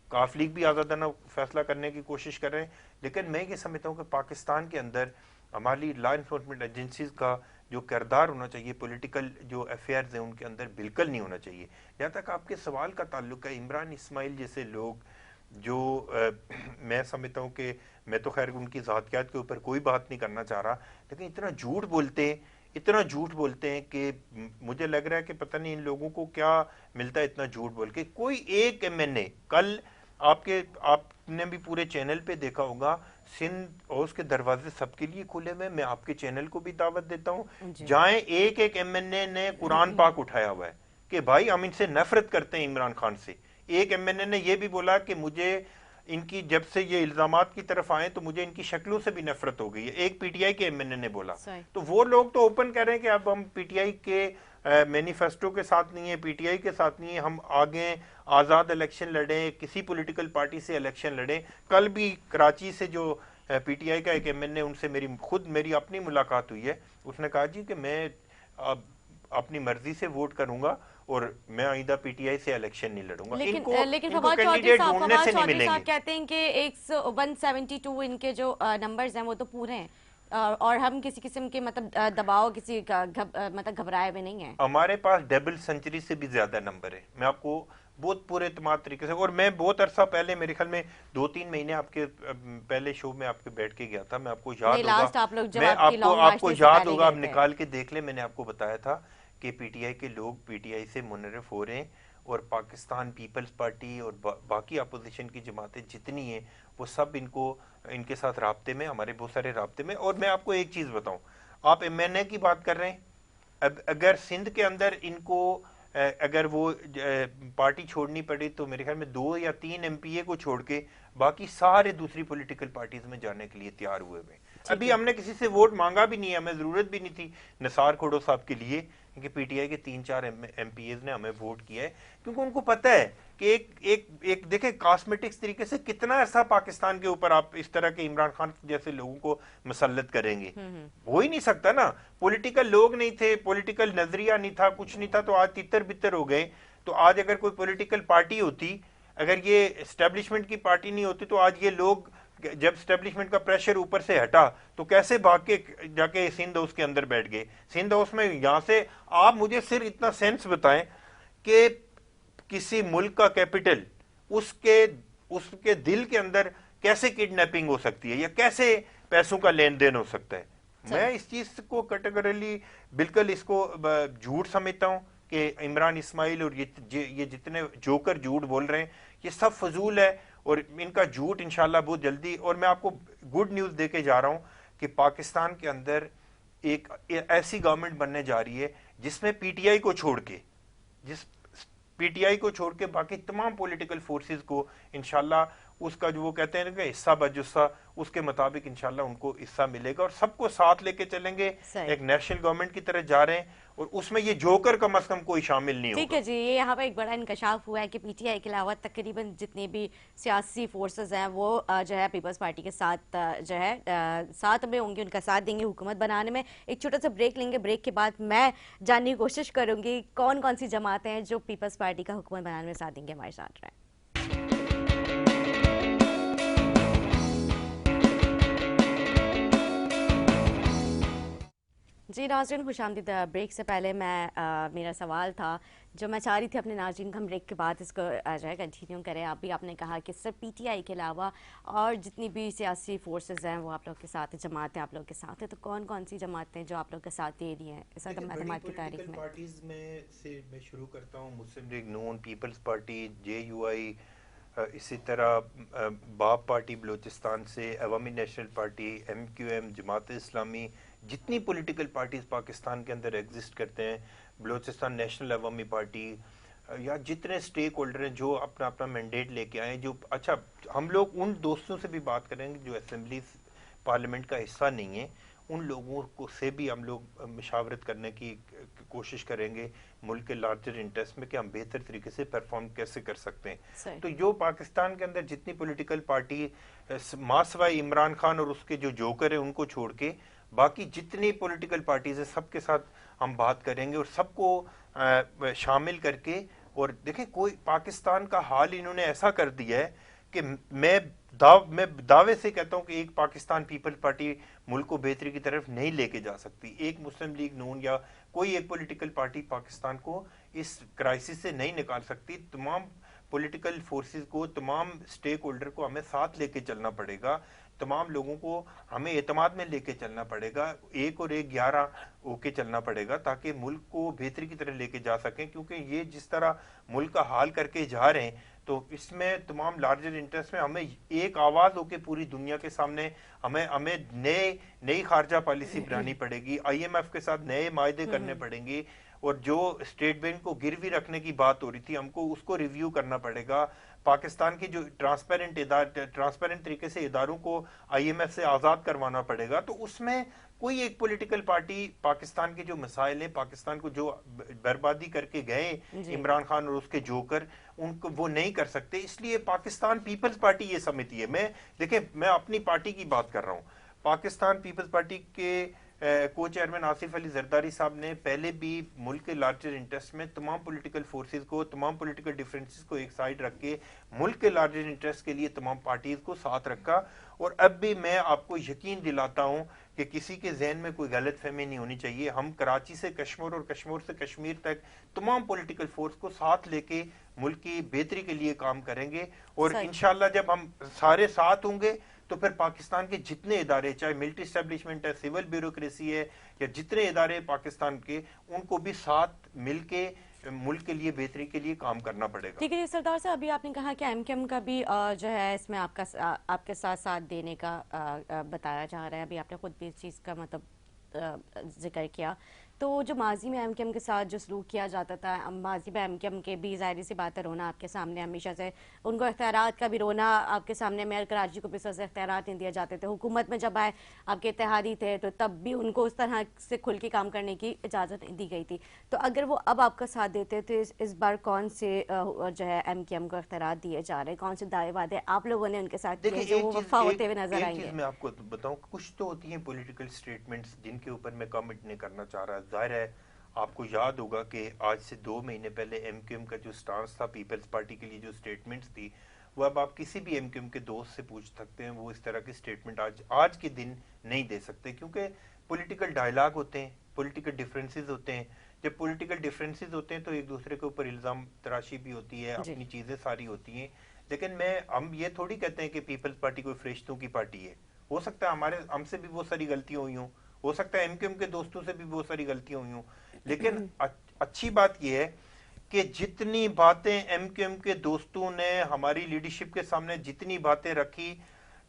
Speaker 2: کاف لیگ بھی آزادانہ فیصلہ کرنے کی کوشش کر رہے ہیں. لیکن میں یہ سمجھتا ہوں کہ پاکستان کے اندر ہماری لا انفورسمنٹ ایجنسیز کا جو کردار ہونا چاہیے، پولیٹیکل جو افیئرز ہیں ان کے اندر بالکل نہیں ہونا چاہیے. جہاں تک آپ کے سوال کا تعلق ہے، عمران اسماعیل جیسے لوگ جو میں سمجھتا ہوں کہ میں تو خیر ان کی ذاتیات کے اوپر کوئی بات نہیں کرنا چاہ رہا، لیکن اتنا جھوٹ بولتے ہیں کہ مجھے لگ رہا ہے کہ پتہ نہیں ان لوگوں کو کیا ملتا ہے اتنا جھوٹ بول کے. کوئی ایک ایم این اے کل آپ نے بھی پورے چینل پہ دیکھا ہوگا، سندھ اور اس کے دروازے سب کے لیے کھلے ہوئے، میں آپ کے چینل کو بھی دعوت دیتا ہوں، جائیں. ایک ایم این اے نے قرآن پاک اٹھایا ہوا ہے کہ بھائی ہم ان سے نفرت کرتے ہیں، عمران خان سے. ایک ایم این اے نے یہ بھی بولا کہ مجھے ان کی جب سے یہ الزامات کی طرف آئے تو مجھے ان کی شکلوں سے بھی نفرت ہو گئی ہے. ایک پی ٹی آئی کے ایم این اے نے بولا. تو وہ لوگ تو اوپن کہہ رہے ہیں کہ اب ہم پی ٹی آئی کے مینیفیسٹو کے ساتھ نہیں ہیں، پی ٹی آئی کے ساتھ نہیں ہیں، ہم آگے آزاد الیکشن لڑیں، کسی پولیٹیکل پارٹی سے الیکشن لڑیں. کل بھی کراچی سے جو پی ٹی آئی کا ایک ایم این اے، ان سے میری اپنی ملاقات ہوئی ہے، اس نے کہا جی کہ میں اپنی مرضی سے ووٹ کروں گا اور میں آئندہ پی ٹی آئی سے الیکشن نہیں لڑوں گا.
Speaker 1: لیکن فواد چودھری صاحب کہتے ہیں کہ 172 ان کے جو نمبرز ہیں وہ تو پورے ہیں، اور ہم کسی قسم کے مطلب دباؤ کسی مطلب گھبرائے ہوئے نہیں ہیں.
Speaker 2: ہمارے پاس ڈبل سنچری سے بھی زیادہ نمبر ہے. میں آپ کو بہت پورے اعتماد طریقے سے، اور میں بہت عرصہ پہلے، میرے خیال میں 2-3 مہینے آپ کے پہلے شو میں آپ کے بیٹھ کے گیا تھا، میں آپ کو یاد ہوگا، آپ کو یاد ہوگا، آپ نکال کے دیکھ لیں، میں نے آپ کو بتایا تھا کہ پی ٹی آئی کے لوگ پی ٹی آئی سے منحرف ہو رہے ہیں، اور پاکستان پیپلز پارٹی اور باقی اپوزیشن کی جماعتیں جتنی ہیں وہ سب ان کے ساتھ رابطے میں، ہمارے بہت سارے رابطے میں. اور میں آپ کو ایک چیز بتاؤں، آپ ایم این اے کی بات کر رہے ہیں، اگر سندھ کے اندر ان کو اگر وہ پارٹی چھوڑنی پڑی تو میرے خیال میں 2 یا 3 ایم پی اے کو چھوڑ کے باقی سارے دوسری پولیٹیکل پارٹیز میں جانے کے لیے تیار ہوئے ہوئے. ابھی ہم نے کسی سے ووٹ مانگا بھی نہیں ہے، ہمیں ضرورت بھی نہیں تھی نثار کھوڑو صاحب کے لیے، کیونکہ پی ٹی آئی کے 3-4 ایم پی ایز نے ہمیں ووٹ کیا ہے، کیونکہ ان کو پتہ ہے کہ ایک دیکھیں کاسمیٹکس طریقے سے کتنا عرصہ پاکستان کے اوپر آپ اس طرح کے عمران خان جیسے لوگوں کو مسلط کریں گے. ہو ہی نہیں سکتا نا، پولیٹیکل لوگ نہیں تھے، پولیٹیکل نظریہ نہیں تھا، کچھ نہیں تھا، تو آج تتر بتر ہو گئے. تو آج اگر کوئی پولیٹیکل پارٹی ہوتی، اگر یہ اسٹیبلشمنٹ کی پارٹی نہیں ہوتی، تو آج یہ لوگ جب اسٹیبلشمنٹ کا پریشر اوپر سے ہٹا تو کیسے بھاگ کے جا کے سندھ ہاؤس کے اندر بیٹھ گئے. سندھ ہاؤس میں یہاں سے آپ مجھے صرف اتنا سینس بتائیں کہ کسی ملک کا کیپٹل اس کے دل کے اندر کیسے کڈنیپنگ ہو سکتی ہے یا کیسے پیسوں کا لین دین ہو سکتا ہے. میں اس چیز کو کیٹیگریلی بالکل اس کو جھوٹ سمجھتا ہوں کہ عمران اسماعیل اور یہ جتنے جوکر جھوٹ بول رہے ہیں یہ سب فضول ہے، اور ان کا جھوٹ انشاءاللہ بہت جلدی. اور میں آپ کو گڈ نیوز دے کے جا رہا ہوں کہ پاکستان کے اندر ایک ایسی گورنمنٹ بننے جا رہی ہے جس میں پی ٹی آئی کو چھوڑ کے باقی تمام پولیٹیکل فورسز کو انشاءاللہ اس کا جو وہ کہتے ہیں کہ حصہ بجسہ اس کے مطابق انشاءاللہ ان کو حصہ ملے گا اور سب کو ساتھ لے کے چلیں گے. ایک نیشنل گورنمنٹ کی طرح جا رہے ہیں اور اس میں یہ جوکر کم از کم کوئی شامل نہیں ہوگا.
Speaker 1: ٹھیک ہے جی, یہ یہاں پہ ایک بڑا انکشاف ہوا ہے کہ پی ٹی آئی کے علاوہ تقریباً جتنے بھی سیاسی فورسز ہیں وہ جو ہے پیپلز پارٹی کے ساتھ جو ہے ساتھ میں ہوں گے, ان کا ساتھ دیں گے حکومت بنانے میں. ایک چھوٹا سا بریک لیں گے, بریک کے بعد میں جاننے کی کوشش کروں گی کون کون سی جماعتیں ہیں جو پیپلز پارٹی کا حکومت بنانے میں ساتھ دیں گے. ہمارے ساتھ رہیں. جی ناظرین, خوش آمدید. بریک سے پہلے میرا سوال تھا جو میں چاہ رہی تھی اپنے ناظرین کا ہم بریک کے بعد اس کو جو ہے کنٹینیو کریں. آپ نے کہا کہ صرف پی ٹی آئی کے علاوہ اور جتنی بھی سیاسی فورسز ہیں وہ آپ لوگ کے ساتھ, جماعتیں آپ لوگ کے ساتھ ہیں, تو کون کون سی جماعتیں جو آپ لوگ کے ساتھ دے رہی ہیں اس اعتماد کی تاریخ میں؟
Speaker 2: پارٹیز میں سے میں شروع کرتا ہوں. Muslim League Noon, People's Party, J U I, اسی طرح باب پارٹی بلوچستان سے, عوامی نیشنل پارٹی, ایم کیو ایم, جماعت اسلامی, جتنی پولیٹیکل پارٹیز پاکستان کے اندر ایگزسٹ کرتے ہیں, بلوچستان نیشنل عوامی پارٹی, یا جتنے سٹیک ہولڈر ہیں جو اپنا اپنا مینڈیٹ لے کے آئے. جو اچھا ہم لوگ ان دوستوں سے بھی بات کریں گے جو اسمبلی پارلیمنٹ کا حصہ نہیں ہیں, ان لوگوں کو سے بھی ہم لوگ مشاورت کرنے کی کوشش کریں گے ملک کے لارجر انٹرسٹ میں کہ ہم بہتر طریقے سے پرفارم کیسے کر سکتے ہیں. تو جو پاکستان کے اندر جتنی پولیٹیکل پارٹی ماسوائے عمران خان اور اس کے جو جوکر ہیں ان کو چھوڑ کے باقی جتنی پولیٹیکل پارٹیز ہیں سب کے ساتھ ہم بات کریں گے اور سب کو شامل کر کے. اور دیکھیں کوئی پاکستان کا حال انہوں نے ایسا کر دیا ہے کہ میں دعوے سے کہتا ہوں کہ ایک پاکستان پیپل پارٹی ملک کو بہتری کی طرف نہیں لے کے جا سکتی. ایک مسلم لیگ نون یا کوئی ایک پولیٹیکل پارٹی پاکستان کو اس کرائسس سے نہیں نکال سکتی. تمام پولیٹیکل فورسز کو, تمام سٹیک ہولڈر کو ہمیں ساتھ لے کے چلنا پڑے گا. تمام لوگوں کو ہمیں اعتماد میں لے کے چلنا پڑے گا, 1 اور 1 11 ہو کے چلنا پڑے گا تاکہ ملک کو بہتری کی طرح لے کے جا سکیں. کیونکہ یہ جس طرح ملک کا حال کر کے جا رہے ہیں تو اس میں تمام لارجر انٹرسٹ میں ہمیں ایک آواز ہو کے پوری دنیا کے سامنے ہمیں نئی خارجہ پالیسی بنانی پڑے گی. آئی ایم ایف کے ساتھ نئے معاہدے کرنے پڑیں گے اور جو اسٹیٹ بینک کو گروی رکھنے کی بات ہو رہی تھی ہم کو اس کو ریویو کرنا پڑے گا. پاکستان کی جو ٹرانسپیرنٹ طریقے سے اداروں کو آئی ایم ایف سے آزاد کروانا پڑے گا. تو اس میں کوئی ایک پولیٹیکل پارٹی پاکستان کے جو مسائل ہیں, پاکستان کو جو بربادی کر کے گئے عمران خان اور اس کے جوکر, ان کو وہ نہیں کر سکتے. اس لیے پاکستان پیپلز پارٹی یہ سمجھتی ہے. دیکھیں میں اپنی پارٹی کی بات کر رہا ہوں. پاکستان پیپلز پارٹی کے کو چیئرمین آصف علی زرداری صاحب نے پہلے بھی ملک کے لارجر انٹرسٹ میں تمام پولیٹیکل فورسز کو, تمام پولیٹیکل ڈیفرنسز کو ایک سائیڈ رکھ کے ملک کے لارجر انٹرسٹ کے لیے تمام پارٹیز کو ساتھ رکھا. اور اب بھی میں آپ کو یقین دلاتا ہوں کہ کسی کے ذہن میں کوئی غلط فہمی نہیں ہونی چاہیے. ہم کراچی سے کشمیر اور کشمیر سے کشمیر تک تمام پولیٹیکل فورس کو ساتھ لے کے ملک کی بہتری کے لیے کام کریں گے. اور انشاءاللہ جب ہم سارے ساتھ ہوں گے تو پھر پاکستان کے جتنے ادارے, چاہے ملٹری اسٹیبلشمنٹ ہے, سول بیوروکریسی ہے, یا جتنے ادارے پاکستان کے, ان کو بھی ساتھ مل کے ملک کے لیے بہتری کے لیے کام کرنا پڑے گا.
Speaker 1: ٹھیک ہے جی سردار صاحب, ابھی آپ نے کہا کہ ایم کیو ایم کا بھی جو ہے اس میں آپ کے ساتھ دینے کا بتایا جا رہا ہے. ابھی آپ نے خود بھی اس چیز کا مطلب ذکر کیا. تو جو ماضی میں ایم کیو ایم کے ساتھ جو سلوک کیا جاتا تھا, ماضی میں ایم کیو ایم کے بھی ظاہری سی بات ہے رونا آپ کے سامنے ہمیشہ سے, ان کو اختیارات کا بھی رونا آپ کے سامنے, میئر کراچی کو بھی سر سے اختیارات نہیں دیے جاتے تھے. حکومت میں جب آئے آپ کے اتحادی تھے تو تب بھی ان کو اس طرح سے کھل کے کام کرنے کی اجازت نہیں دی گئی تھی. تو اگر وہ اب آپ کا ساتھ دیتے تو اس بار کون سے جو ہے ایم کیو ایم کو اختیارات دیے جا رہے ہیں, کون سے دعوے وعدے آپ لوگوں نے ان کے ساتھ کیے جو وہ وفا ہوتے ہوئے نظر آئیں گے؟
Speaker 2: میں آپ کو بتاؤں, کچھ تو ہوتی ہیں پولیٹیکل سٹیٹمنٹس جن کے اوپر میں کامنٹ نہیں کرنا چاہ رہا. ظاہر ہے آپ کو یاد ہوگا کہ آج سے 2 مہینے پہلے ایم کیو ایم کا جو سٹانس تھا پیپلز پارٹی کے لیے, جو سٹیٹمنٹس تھی, وہ اب آپ کسی بھی ایم کیو ایم کے دوست سے پوچھ سکتے ہیں, وہ اس طرح کی سٹیٹمنٹ آج کے دن نہیں دے سکتے. کیونکہ پولیٹیکل ڈائلاگ ہوتے ہیں, پولیٹیکل ڈیفرنسز ہوتے ہیں. جب پولیٹیکل ڈیفرنسز ہوتے ہیں تو ایک دوسرے کے اوپر الزام تراشی بھی ہوتی ہے, اپنی چیزیں ساری ہوتی ہیں. لیکن ہم یہ تھوڑی کہتے ہیں کہ پیپلز پارٹی کوئی فرشتوں کی پارٹی ہے. ہو سکتا ہے ہم سے بھی بہت ساری غلطیاں ہوئی ہوں, ہو سکتا ہے ایم کیو ایم کے دوستوں سے بھی بہت ساری غلطیاں ہوئی ہوں. لیکن اچھی بات یہ ہے کہ جتنی باتیں ایم کیو ایم کے دوستوں نے ہماری لیڈرشپ کے سامنے جتنی باتیں رکھی,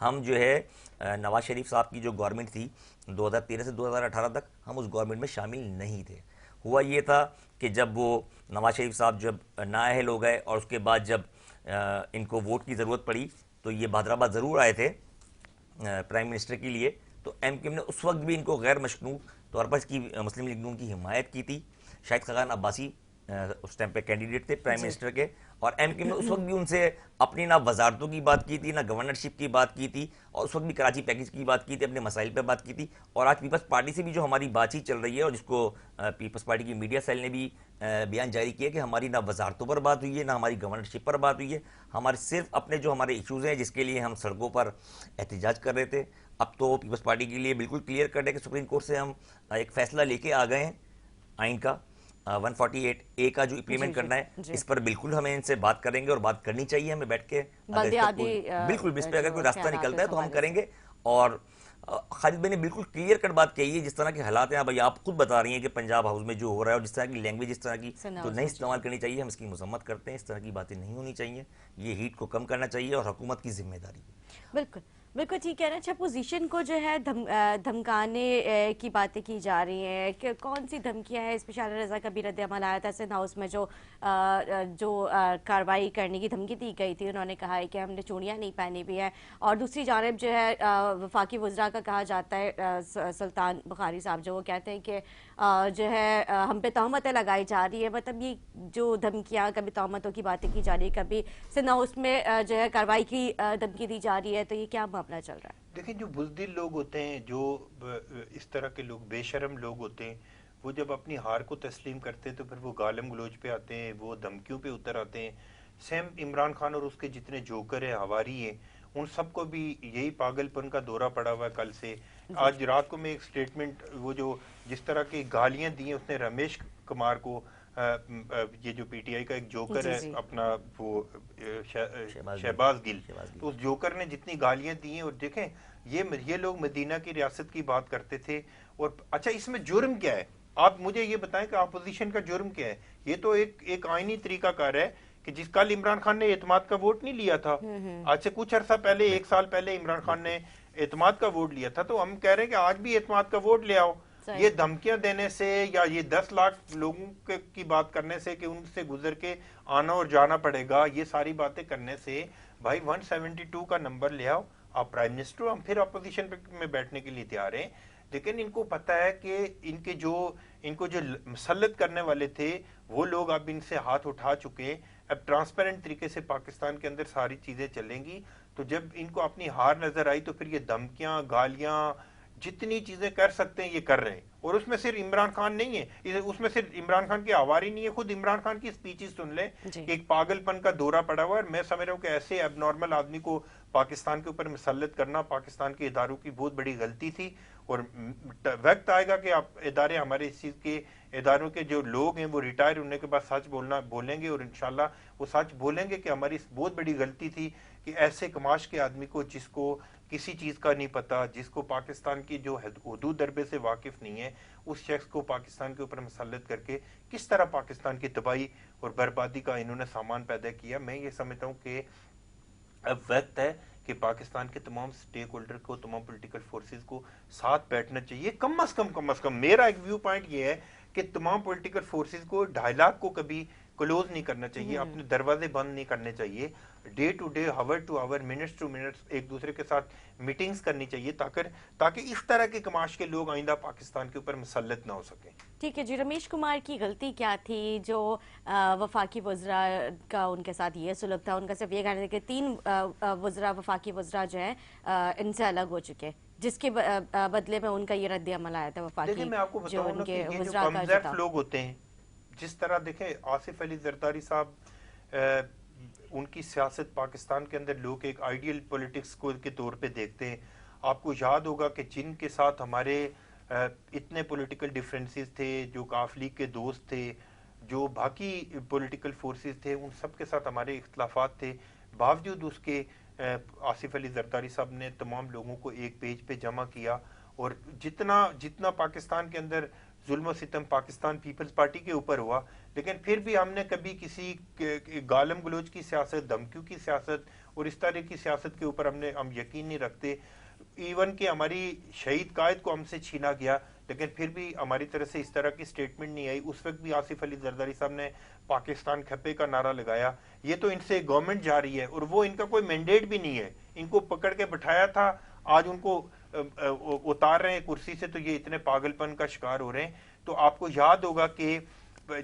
Speaker 3: ہم جو ہے نواز شریف صاحب کی جو گورنمنٹ تھی 2013 سے 2018 تک ہم اس گورنمنٹ میں شامل نہیں تھے. ہوا یہ تھا کہ جب وہ نواز شریف صاحب جب نااہل ہو گئے اور اس کے بعد جب ان کو ووٹ کی ضرورت پڑی تو یہ بہادرآباد ضرور آئے تھے پرائم منسٹر کے لیے. تو ایم کیو ایم نے اس وقت بھی ان کو غیر مشروع طور پر اس کی مسلم لیگ نون کی حمایت کی تھی. شاہد خاقان عباسی اس ٹائم پہ کینڈیڈیٹ تھے پرائم منسٹر کے, اور ایم کیو ایم نے اس وقت بھی ان سے اپنی نہ وزارتوں کی بات کی تھی نہ گورنرشپ کی بات کی تھی, اور اس وقت بھی کراچی پیکج کی بات کی تھی, اپنے مسائل پہ بات کی تھی. اور آج پیپلز پارٹی سے بھی جو ہماری بات چیت چل رہی ہے اور جس کو پیپلز پارٹی کی میڈیا سیل نے بھی بیان جاری کیا کہ ہماری نہ وزارتوں پر بات ہوئی ہے نہ ہماری گورنرشپ پر بات ہوئی ہے, ہمارے صرف اپنے جو ہمارے ایشوز ہیں جس کے لیے ہم سڑکوں پر احتجاج کر رہے تھے. اب تو پیپلز پارٹی کے لیے بالکل کلیئر کٹ ہے کہ سپریم کورٹ سے ہم ایک فیصلہ لے کے آ گئے ہیں آئین کا 148A کا جو امپلیمنٹ کرنا ہے, اس پر بالکل ہمیں ان سے بات کریں گے اور بات کرنی چاہیے ہمیں بیٹھ کے. بالکل اس پہ اگر کوئی راستہ نکلتا ہے تو ہم کریں گے. اور خالد بھائی نے بالکل کلیئر کٹ بات کہی ہے, جس طرح کے حالات ہیں بھائی آپ خود بتا رہی ہیں کہ پنجاب ہاؤس میں جو ہو رہا ہے اور جس طرح کی لینگویج اس طرح کی جو نہیں استعمال کرنی چاہیے, ہم اس کی مذمت کرتے ہیں. اس طرح کی باتیں نہیں ہونی چاہیے, یہ ہیٹ کو کم کرنا چاہیے اور حکومت کی ذمہ داری ہے.
Speaker 1: بالکل بالکل ٹھیک ہے نا. اچھا, اپوزیشن کو جو ہے دھمکانے کی باتیں کی جا رہی ہیں, کہ کون سی دھمکیاں ہیں؟ اس پہ شارع رضا کا بھی رد عمل آیا تھا سندھ ہاؤس میں, جو کارروائی کرنے کی دھمکی دی گئی تھی. انہوں نے کہا ہے کہ ہم نے چوڑیاں نہیں پہنی بھی ہیں, اور دوسری جانب جو ہے وفاقی وزراء کا کہا جاتا ہے, سلطان بخاری صاحب جو وہ کہتے ہیں کہ جو ہے ہم پہ تہمتیں لگائی جا رہی ہے. مطلب یہ جو دھمکیاں, کبھی تہمتوں کی باتیں کی جا رہی ہے, کبھی سندھ ہاؤس میں جو ہے کارروائی کی دھمکی دی جا رہی ہے, تو یہ کیا معاملہ چل رہا ہے؟
Speaker 2: دیکھیں, جو بزدل لوگ ہوتے ہیں, جو اس طرح کے لوگ بے شرم لوگ ہوتے ہیں, وہ جب اپنی ہار کو تسلیم کرتے ہیں تو پھر وہ گالم گلوچ پہ آتے ہیں, وہ دھمکیوں پہ اتر آتے ہیں. سیم عمران خان اور اس کے جتنے جوکر ہیں, ہواری ہیں, ان سب کو بھی یہی پاگل پن کا دورہ پڑا ہوا ہے کل سے. آج رات کو میں ایک سٹیٹمنٹ, وہ جو جس طرح کی گالیاں دی ہیں اس نے رمیش کمار کو, یہ جو پی ٹی آئی کا ایک جوکر ہے اپنا وہ شہباز گل, تو اس جوکر نے جتنی گالیاں دی ہیں, اور دیکھیں یہ لوگ مدینہ کی ریاست کی بات کرتے تھے. اور اچھا, اس میں جرم کیا ہے؟ آپ مجھے یہ بتائیں کہ اپوزیشن کا جرم کیا ہے؟ یہ تو ایک آئینی طریقہ کار ہے کہ جس کل عمران خان نے اعتماد کا ووٹ نہیں لیا تھا, آج سے کچھ عرصہ پہلے, 1 سال پہلے عمران خان نے اعتماد کا ووٹ لیا تھا, تو ہم کہہ رہے ہیں کہ آج بھی اعتماد کا ووٹ لے آؤ. یہ دھمکیاں دینے سے یا یہ 10 لاکھ لوگوں کی بات کرنے سے کہ ان سے گزر کے آنا اور جانا پڑے گا, یہ ساری باتیں کرنے سے بھائی 172 کا نمبر لے آؤ, آپ پرائم منسٹر ہو, ہم پھر اپوزیشن میں بیٹھنے کے لیے تیار ہیں. لیکن ان کو پتہ ہے کہ ان کو جو مسلط کرنے والے تھے وہ لوگ اب ان سے ہاتھ اٹھا چکے. اب ٹرانسپیرنٹ طریقے سے پاکستان کے اندر ساری چیزیں چلیں گی. تو جب ان کو اپنی ہار نظر آئی تو پھر یہ دھمکیاں, گالیاں, جتنی چیزیں کر سکتے ہیں یہ کر رہے ہیں. اور اس میں صرف عمران خان نہیں ہے, اس میں صرف عمران خان کی آواری نہیں ہے, خود عمران خان کی سپیچز سن لیں, ایک پاگل پن کا دورہ پڑا ہوا ہے. میں سمجھ رہا ہوں کہ ایسے اب نارمل آدمی کو پاکستان کے اوپر مسلط کرنا پاکستان کے اداروں کی بہت بڑی غلطی تھی. اور وقت آئے گا کہ آپ ادارے, ہمارے اس چیز کے اداروں کے جو لوگ ہیں وہ ریٹائر ہونے کے بعد سچ بولیں گے, اور انشاءاللہ وہ سچ بولیں گے کہ ہماری بہت بڑی غلطی تھی کہ ایسے کماش کے آدمی کو, جس کو کسی چیز کا نہیں پتا, جس کو پاکستان کی جو حدود دربے سے واقف نہیں ہے, اس شخص کو پاکستان کے اوپر مسلط کر کے کس طرح پاکستان کی تباہی اور بربادی کا انہوں نے سامان پیدا کیا. میں یہ سمجھتا ہوں کہ اب وقت ہے کہ پاکستان کے تمام سٹیک ہولڈر کو, تمام پولیٹیکل فورسز کو ساتھ بیٹھنا چاہیے. کم از کم میرا ایک ویو پوائنٹ یہ ہے کہ تمام پولیٹیکل فورسز کو ڈائلاگ کو کبھی کلوز نہیں کرنا چاہیے, اپنے دروازے بند نہیں کرنے چاہیے. Day to day, hour to hour, minutes to minutes ایک دوسرے کے ساتھ میٹنگز کرنی چاہیے, تاکہ اس طرح کے کماش کے لوگ آئندہ پاکستان کے اوپر مسلط نہ ہو سکیں.
Speaker 1: ٹھیک ہے جی. رمیش کمار کی غلطی کیا تھی جو وفاقی وزراء کا ان کے ساتھ یہ سلوک تھا؟ ان کا صرف یہ کہنا تھا کہ 3 وفاقی وزراء جو ہیں ان سے الگ ہو چکے, جس کے بدلے میں ان کا یہ رد عمل آیا تھا وفاقی.
Speaker 2: دیکھیں, میں آپ کو بتاؤں نا کہ یہ جو کمزرف لوگ ہوتے ہیں, جس طرح دیکھیں آصف علی زرداری صاحب, ان کی سیاست پاکستان کے اندر لوگ ایک آئیڈیل پولیٹکس کے طور پہ دیکھتے ہیں. آپ کو یاد ہوگا کہ جن کے ساتھ ہمارے اتنے پولیٹیکل ڈیفرنسز تھے, جو کاف لیگ کے دوست تھے, جو باقی پولیٹیکل فورسز تھے, ان سب کے ساتھ ہمارے اختلافات تھے, باوجود اس کے آصف علی زرداری صاحب نے تمام لوگوں کو ایک پیج پہ جمع کیا. اور جتنا پاکستان کے اندر ظلم و ستم پاکستان پیپلز پارٹی کے اوپر ہوا, لیکن پھر بھی ہم نے کبھی کسی گالم گلوچ کی سیاست, دھمکیوں کی سیاست اور اس طرح کی سیاست کے اوپر ہم یقین نہیں رکھتے. ایون کہ ہماری شہید قائد کو ہم سے چھینا گیا لیکن پھر بھی ہماری طرف سے اس طرح کی سٹیٹمنٹ نہیں آئی. اس وقت بھی آصف علی زرداری صاحب نے پاکستان کھپے کا نعرہ لگایا. یہ تو ان سے گورنمنٹ جا رہی ہے اور وہ ان کا کوئی مینڈیٹ بھی نہیں ہے. ان کو پکڑ کے بٹھایا تھا, آج ان کو اتار رہے ہیں کرسی سے, تو یہ اتنے پاگل پن کا شکار ہو رہے ہیں. تو آپ کو یاد ہوگا کہ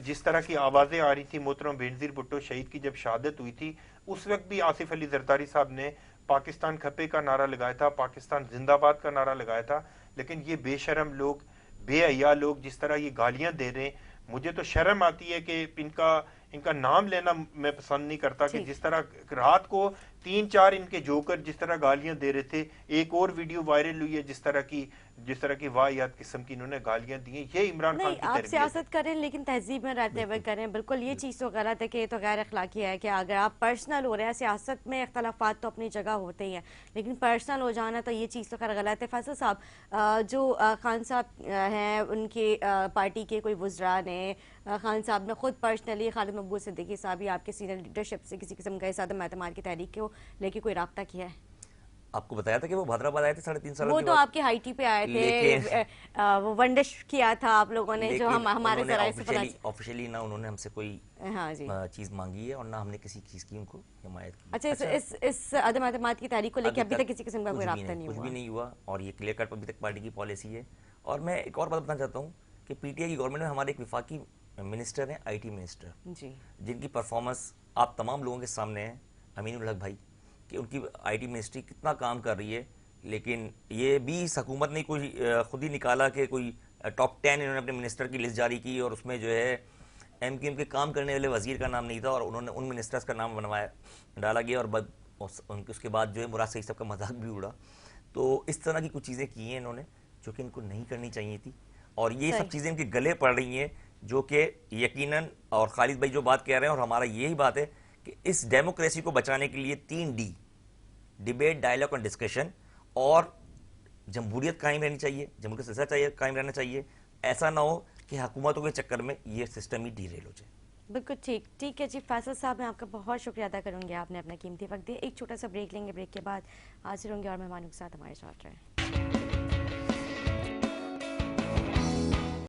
Speaker 2: جس طرح کی آوازیں آ رہی تھی محترم بینظیر بھٹو شہید کی جب شہادت ہوئی تھی, اس وقت بھی آصف علی زرداری صاحب نے پاکستان کھپے کا نعرہ لگایا تھا, پاکستان زندہ باد کا نعرہ لگایا تھا. لیکن یہ بے شرم لوگ, بے حیا لوگ جس طرح یہ گالیاں دے رہے ہیں, مجھے تو شرم آتی ہے کہ ان کا نام لینا میں پسند نہیں کرتا کہ جس طرح رات کو 3-4 ان کے جوکر جس طرح گالیاں دے رہے تھے. ایک اور ویڈیو وائرل ہوئی ہے جس طرح کی واحد قسم کی انہوں نے گالیاں دی ہیں. یہ عمران خان
Speaker 1: نہیں,
Speaker 2: کی
Speaker 1: آپ
Speaker 2: تربیت
Speaker 1: سیاست کریں لیکن تہذیب میں رہتے ہوئے کریں. بالکل یہ چیز تو غلط ہے کہ یہ تو غیر اخلاقی ہے کہ اگر آپ پرسنل ہو رہے ہیں, سیاست میں اختلافات تو اپنی جگہ ہوتے ہی ہیں لیکن پرسنل ہو جانا تو یہ چیز تو خیر غلط ہے. فیصل صاحب, جو خان صاحب ہیں ان کے پارٹی کے کوئی وزراء نے, خان صاحب نے خود پرسنلی خالد مقبول صدیقی صاحب یا آپ کے سینئر لیڈرشپ سے کسی قسم کا اس عدم اعتماد کی تحریک کو لے کے کوئی رابطہ کیا ہے؟
Speaker 3: آپ کو بتایا تھا کہ وہ حیدرآباد آئے تھے 3.5 سال
Speaker 1: وہ تو آپ کے ہائی ٹی پہ آئے تھے, وہ ونڈش کیا تھا آپ لوگوں نے, جو ہمارے ذرائع سے
Speaker 3: آفیشیلی نہ انہوں نے ہم سے کوئی چیز مانگی ہے اور نہ ہم نے کسی چیز کی ان کو حمایت کی.
Speaker 1: اچھا, اس عدم اعتماد کی تحریک کو لے کے ابھی تک کسی قسم کا کوئی رابطہ نہیں ہوا؟
Speaker 3: کچھ بھی نہیں ہوا اور یہ کلیئر کٹ ابھی تک پارٹی کی پالیسی ہے. اور میں ایک اور بات بتانا چاہتا ہوں کہ پی ٹی آئی کی گورنمنٹ میں ہمارے ایک وفاقی منسٹر ہیں, آئی ٹی منسٹر, جن کی پرفارمنس آپ تمام لوگوں کے سامنے ہے, امین الحق بھائی, کہ ان کی آئی ٹی منسٹری کتنا کام کر رہی ہے. لیکن یہ بھی اس حکومت نے کوئی خود ہی نکالا کہ کوئی ٹاپ 10 انہوں نے اپنے منسٹر کی لسٹ جاری کی اور اس میں جو ہے ایم کیو ایم کے کام کرنے والے وزیر کا نام نہیں تھا اور انہوں نے ان منسٹرز کا نام ڈالا گیا اور اس کے بعد جو ہے مراد سعید صاحب کا مذاق بھی اڑا. تو اس طرح کی کچھ چیزیں کی ہیں انہوں نے جو کہ ان کو نہیں کرنی چاہیے تھی, اور یہ سب چیزیں ان کے گلے پڑ رہی ہیں جو کہ یقیناً, اور خالد بھائی جو بات کہہ رہے ہیں اور ہمارا یہی بات ہے کہ اس ڈیموکریسی کو بچانے کے لیے 3D ڈیبیٹ, ڈائلاگ اور ڈسکشن, اور جمہوریت قائم رہنی چاہیے, جمہوریت سلسلہ قائم رہنا چاہیے. ایسا نہ ہو کہ حکومتوں کے چکر میں یہ سسٹم ہی ڈیریل ہو جائے.
Speaker 1: بالکل ٹھیک ہے جی. فیصل صاحب, میں آپ کا بہت شکریہ ادا کروں گی, آپ نے اپنا قیمتی وقت دیا. ایک چھوٹا سا بریک لیں گے, بریک کے بعد حاضر ہوں گے اور مہمانوں کے ساتھ ہمارے ساتھ رہیں.